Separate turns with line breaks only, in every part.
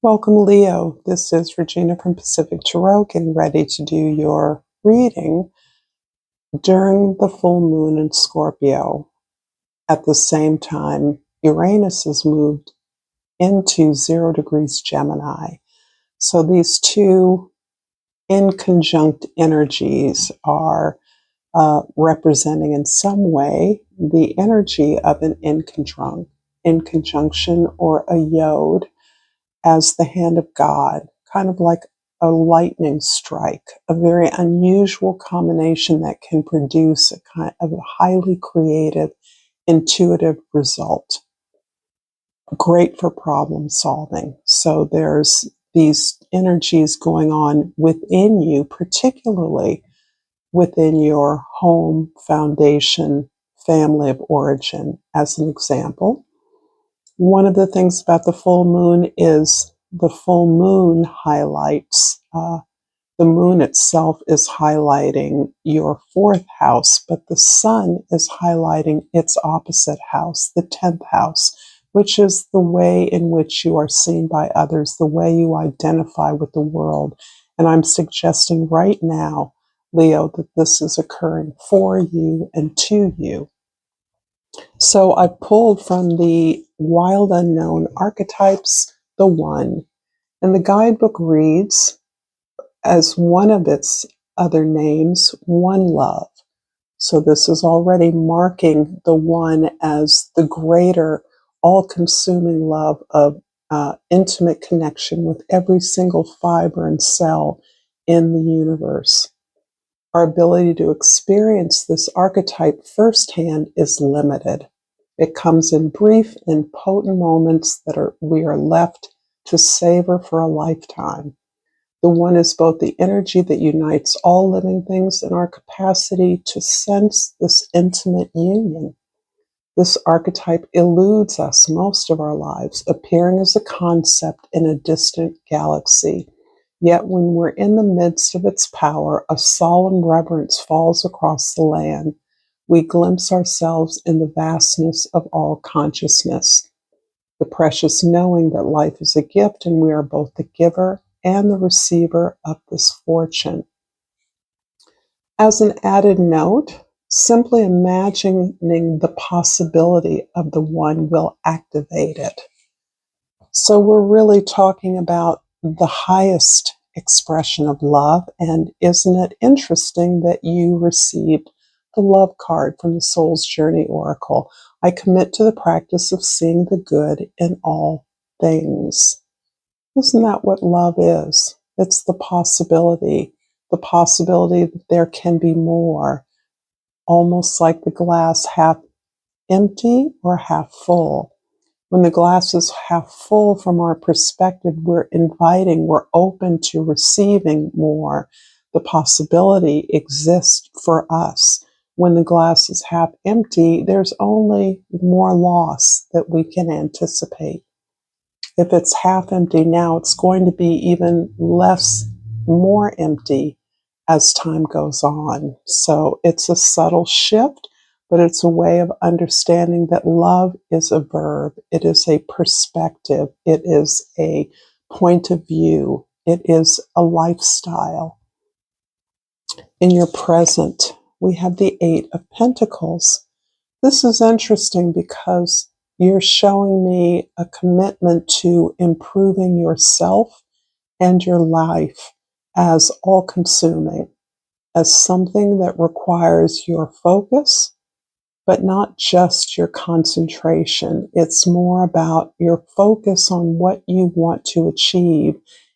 Welcome, Leo. This is Regina from Pacific Tarot, getting ready to do your reading during the full moon in Scorpio. At the same time, Uranus has moved into 0 degrees Gemini. So these two inconjunct energies are representing in some way the energy of an in conjunction or a yod as the hand of God, kind of like a lightning strike, a very unusual combination that can produce a kind of a highly creative, intuitive result. Great for problem solving. So there's these energies going on within you, particularly within your home, foundation, family of origin. As an example, one of the things about the full moon is the full moon highlights, the moon itself is highlighting your 4th house, but the sun is highlighting its opposite house, the 10th house, which is the way in which you are seen by others, the way you identify with the world. And I'm suggesting right now, Leo, that this is occurring for you and to you. So I pulled from the Wild Unknown Archetypes, the One, and the guidebook reads, as one of its other names, One Love. So this is already marking the One as the greater, all-consuming love of intimate connection with every single fiber and cell in the universe. Our ability to experience this archetype firsthand is limited. It comes in brief and potent moments that we are left to savor for a lifetime. The One is both the energy that unites all living things and our capacity to sense this intimate union. This archetype eludes us most of our lives, appearing as a concept in a distant galaxy. Yet when we're in the midst of its power, a solemn reverence falls across the land. We glimpse ourselves in the vastness of all consciousness. The precious knowing that life is a gift and we are both the giver and the receiver of this fortune. As an added note, simply imagining the possibility of the One will activate it. So we're really talking about the highest expression of love. And isn't it interesting that you received the love card from the Soul's Journey Oracle? I commit to the practice of seeing the good in all things. Isn't that what love is? It's the possibility that there can be more, almost like the glass half empty or half full. When the glass is half full from our perspective, we're open to receiving more. The possibility exists for us. When the glass is half empty, there's only more loss that we can anticipate. If it's half empty now, it's going to be even more empty as time goes on. So it's a subtle shift, but it's a way of understanding that love is a verb. It is a perspective. It is a point of view. It is a lifestyle. In your present, we have the 8 of Pentacles. This is interesting because you're showing me a commitment to improving yourself and your life as all-consuming, as something that requires your focus, but not just your concentration. It's more about your focus on what you want to achieve,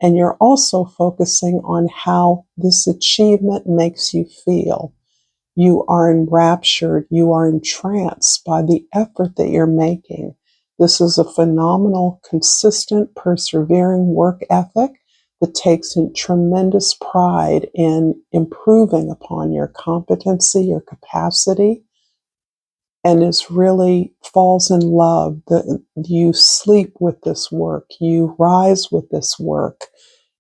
and you're also focusing on how this achievement makes you feel. You are enraptured, you are entranced by the effort that you're making. This is a phenomenal, consistent, persevering work ethic that takes tremendous pride in improving upon your competency, your capacity, and is really falls in love. You sleep with this work, you rise with this work,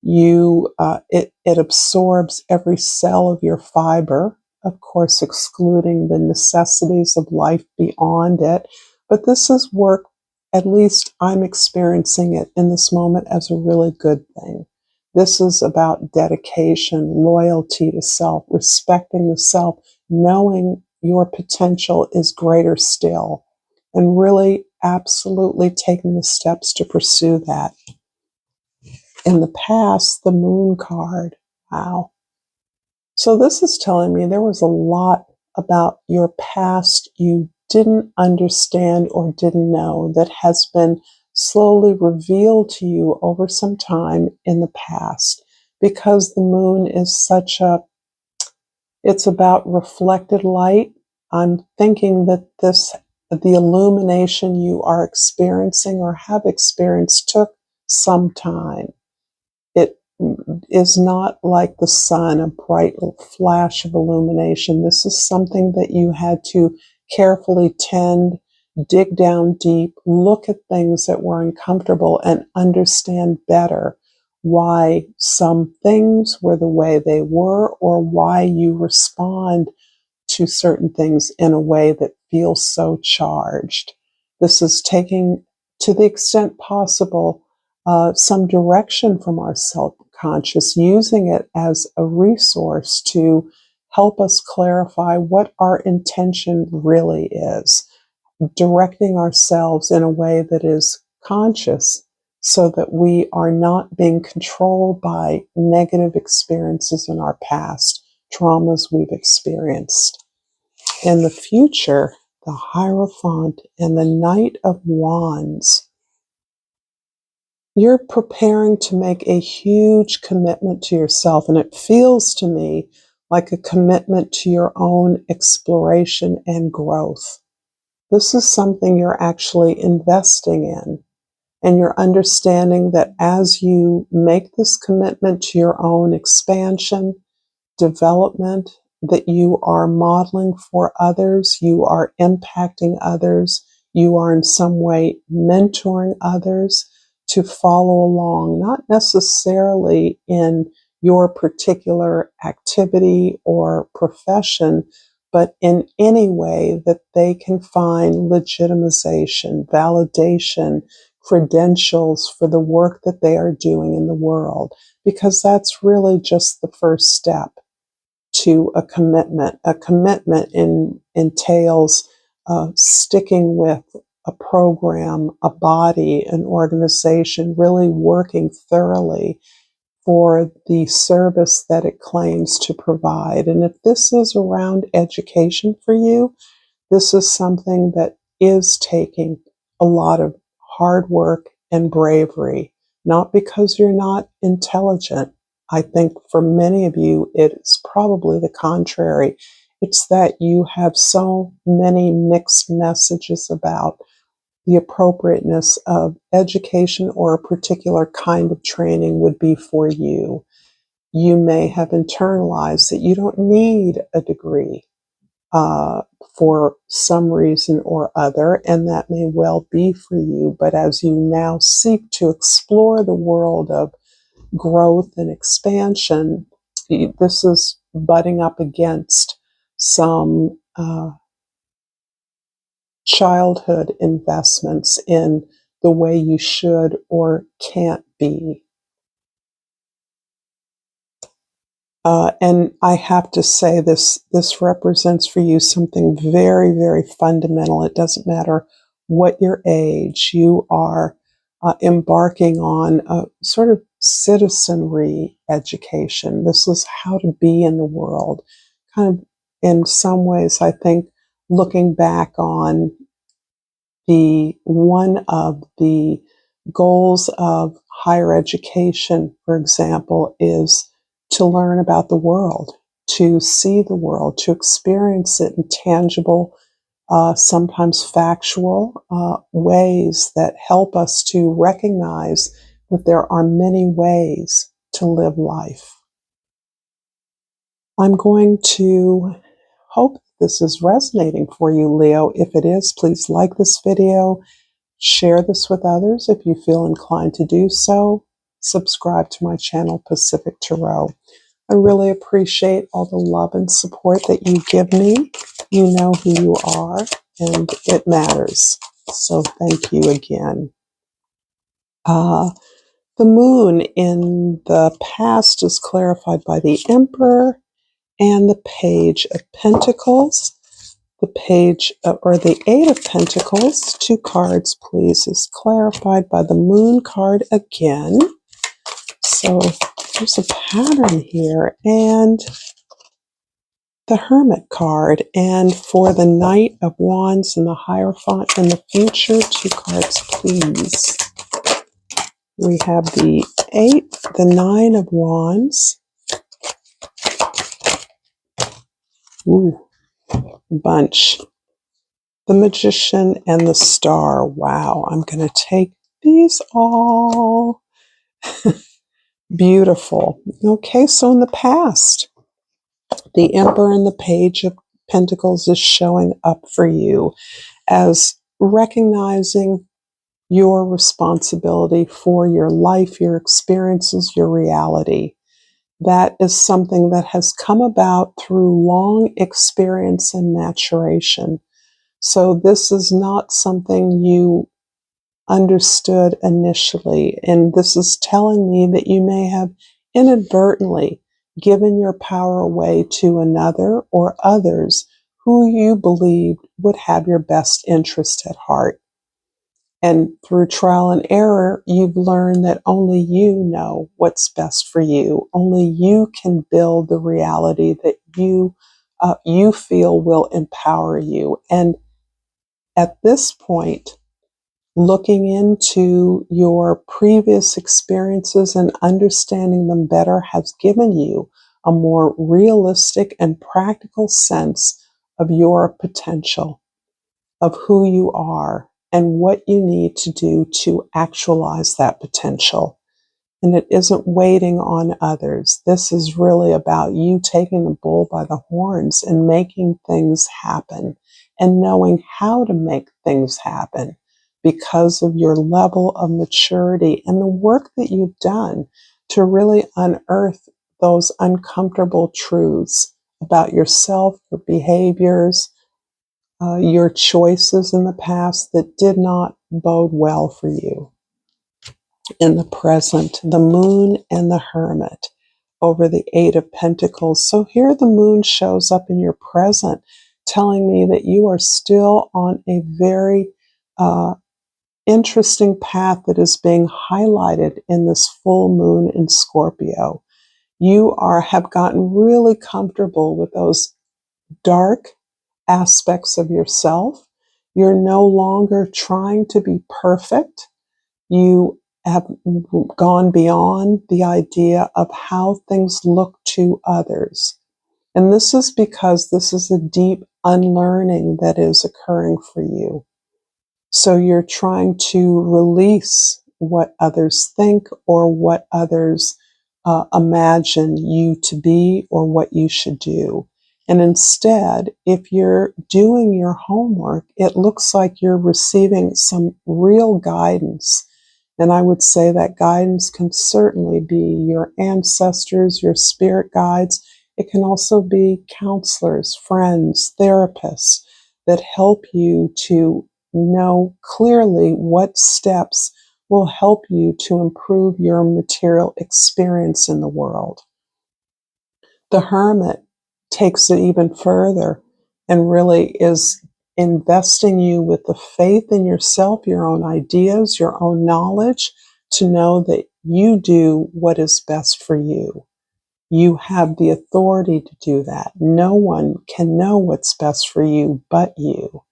it absorbs every cell of your fiber, of course, excluding the necessities of life beyond it. But this is work at least I'm experiencing it in this moment as a really good thing. This is about dedication, loyalty to self, respecting the self, knowing your potential is greater still, and really absolutely taking the steps to pursue that. In the past, the Moon card. Wow. So this is telling me there was a lot about your past you didn't understand or didn't know that has been slowly revealed to you over some time in the past, because the moon is it's about reflected light. I'm thinking that the illumination you are experiencing or have experienced took some time. It is not like the sun, a bright flash of illumination. This is something that you had to carefully tend, dig down deep, look at things that were uncomfortable, and understand better why some things were the way they were, or why you respond to certain things in a way that feels so charged. This is taking, to the extent possible, some direction from our self-conscious, using it as a resource to help us clarify what our intention really is, directing ourselves in a way that is conscious so that we are not being controlled by negative experiences in our past, traumas we've experienced. In the future, the Hierophant and the Knight of Wands, you're preparing to make a huge commitment to yourself, and it feels to me like a commitment to your own exploration and growth. This is something you're actually investing in, and you're understanding that as you make this commitment to your own expansion, development, that you are modeling for others, you are impacting others, you are in some way mentoring others to follow along, not necessarily in your particular activity or profession, but in any way that they can find legitimization, validation, credentials for the work that they are doing in the world, because that's really just the first step to a commitment. A commitment entails sticking with a program, a body, an organization, really working thoroughly for the service that it claims to provide. And if this is around education for you, this is something that is taking a lot of hard work and bravery, not because you're not intelligent. I think for many of you, it is probably the contrary. It's that you have so many mixed messages about the appropriateness of education or a particular kind of training would be for you. You may have internalized that you don't need a degree for some reason or other, and that may well be for you. But as you now seek to explore the world of growth and expansion, this is butting up against some childhood investments in the way you should or can't be. And I have to say, this represents for you something very, very fundamental. It doesn't matter what your age, you are embarking on a sort of citizenry education. This is how to be in the world. Kind of, in some ways, I think, looking back on one of the goals of higher education, for example, is to learn about the world, to see the world, to experience it in tangible, sometimes factual ways that help us to recognize that there are many ways to live life. I'm going to hope this is resonating for you, Leo. If it is, please like this video, share this with others if you feel inclined to do so. Subscribe to my channel, Pacific Tarot. I really appreciate all the love and support that you give me. You know who you are, and it matters. So thank you again. The moon in the past is clarified by the Emperor and the Page of Pentacles. The Page or the Eight of Pentacles, 2 cards please, is clarified by the Moon card again. So there's a pattern here. And the Hermit card. And for the Knight of Wands and the Hierophant in the future, 2 cards please. We have the 8, the 9 of Wands. Ooh, bunch. The Magician and the Star. Wow, I'm going to take these all. Beautiful. Okay, so in the past, the Emperor and the Page of Pentacles is showing up for you as recognizing your responsibility for your life, your experiences, your reality. That is something that has come about through long experience and maturation. So this is not something you understood initially. And this is telling me that you may have inadvertently given your power away to another or others who you believed would have your best interest at heart. And through trial and error, you've learned that only you know what's best for you. Only you can build the reality that you feel will empower you. And at this point, looking into your previous experiences and understanding them better has given you a more realistic and practical sense of your potential, of who you are, and what you need to do to actualize that potential. And it isn't waiting on others. This is really about you taking the bull by the horns and making things happen and knowing how to make things happen because of your level of maturity and the work that you've done to really unearth those uncomfortable truths about yourself, your behaviors, your choices in the past that did not bode well for you. In the present, the Moon and the Hermit over the 8 of Pentacles. So here the Moon shows up in your present, telling me that you are still on a very interesting path that is being highlighted in this full moon in Scorpio. You have gotten really comfortable with those dark aspects of yourself. You're no longer trying to be perfect. You have gone beyond the idea of how things look to others. And this is because this is a deep unlearning that is occurring for you. So you're trying to release what others think or what others imagine you to be or what you should do. And instead, if you're doing your homework, it looks like you're receiving some real guidance. And I would say that guidance can certainly be your ancestors, your spirit guides. It can also be counselors, friends, therapists that help you to know clearly what steps will help you to improve your material experience in the world. The Hermit takes it even further and really is investing you with the faith in yourself, your own ideas, your own knowledge, to know that you do what is best for you. You have the authority to do that. No one can know what's best for you but you.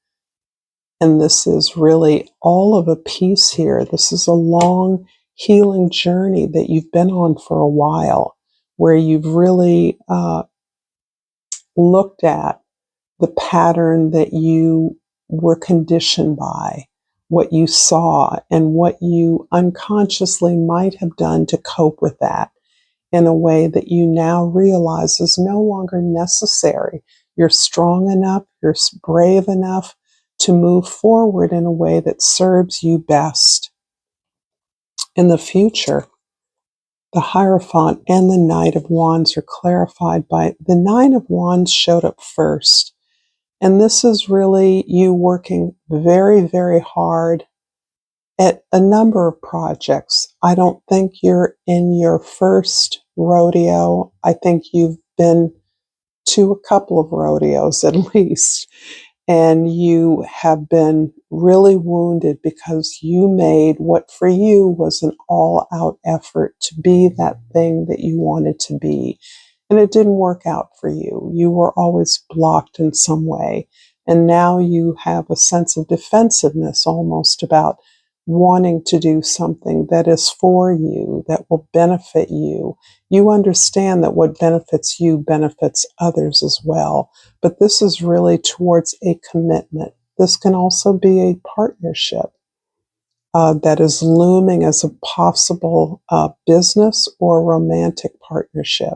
And this is really all of a piece here. This is a long healing journey that you've been on for a while, where you've really looked at the pattern that you were conditioned by, what you saw, and what you unconsciously might have done to cope with that in a way that you now realize is no longer necessary. You're strong enough, you're brave enough to move forward in a way that serves you best. In the future, the Hierophant and the Knight of Wands are clarified by the Nine of Wands showed up first. And this is really you working very, very hard at a number of projects. I don't think you're in your first rodeo. I think you've been to a couple of rodeos at least. And you have been really wounded because you made what for you was an all out effort to be that thing that you wanted to be. And it didn't work out for you. You were always blocked in some way. And now you have a sense of defensiveness almost about wanting to do something that is for you, that will benefit you. You understand that what benefits you benefits others as well. But this is really towards a commitment. This can also be a partnership that is looming as a possible business or romantic partnership.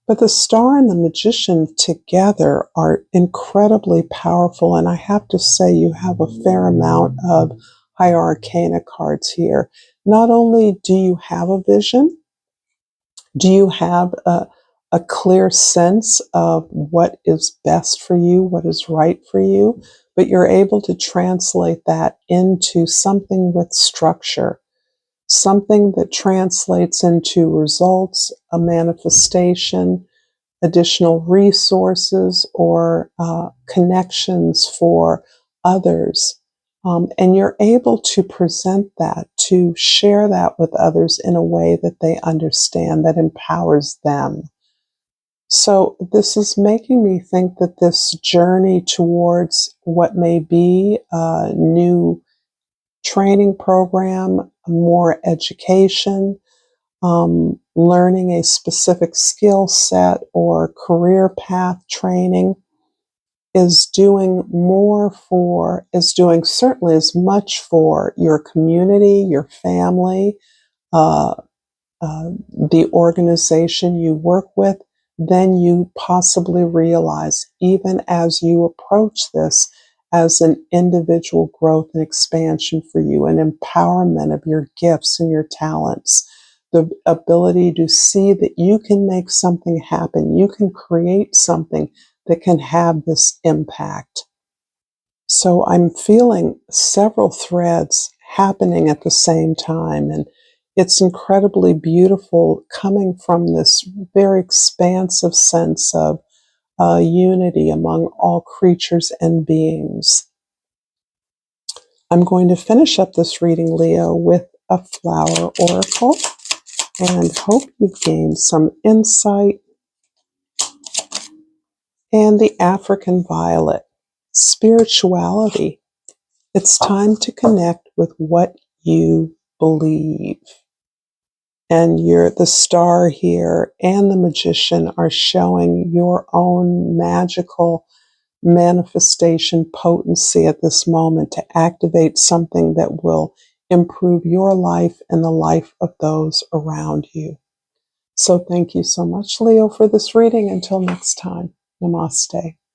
But the star and the magician together are incredibly powerful. And I have to say, you have a fair amount of higher arcana cards here. Not only do you have a vision, do you have a clear sense of what is best for you, what is right for you, but you're able to translate that into something with structure, something that translates into results, a manifestation, additional resources, or connections for others. And you're able to present that, to share that with others in a way that they understand, that empowers them. So this is making me think that this journey towards what may be a new training program, more education, learning a specific skill set or career path training is doing certainly as much for your community, your family, uh, the organization you work with than you possibly realize, even as you approach this as an individual growth and expansion for you, an empowerment of your gifts and your talents, the ability to see that you can make something happen, you can create something that can have this impact. So I'm feeling several threads happening at the same time, and it's incredibly beautiful coming from this very expansive sense of unity among all creatures and beings. I'm going to finish up this reading, Leo, with a flower oracle and hope you've gained some insight. And the African violet, spirituality. It's time to connect with what you believe. And the star here and the magician are showing your own magical manifestation potency at this moment to activate something that will improve your life and the life of those around you. So thank you so much, Leo, for this reading. Until next time, namaste.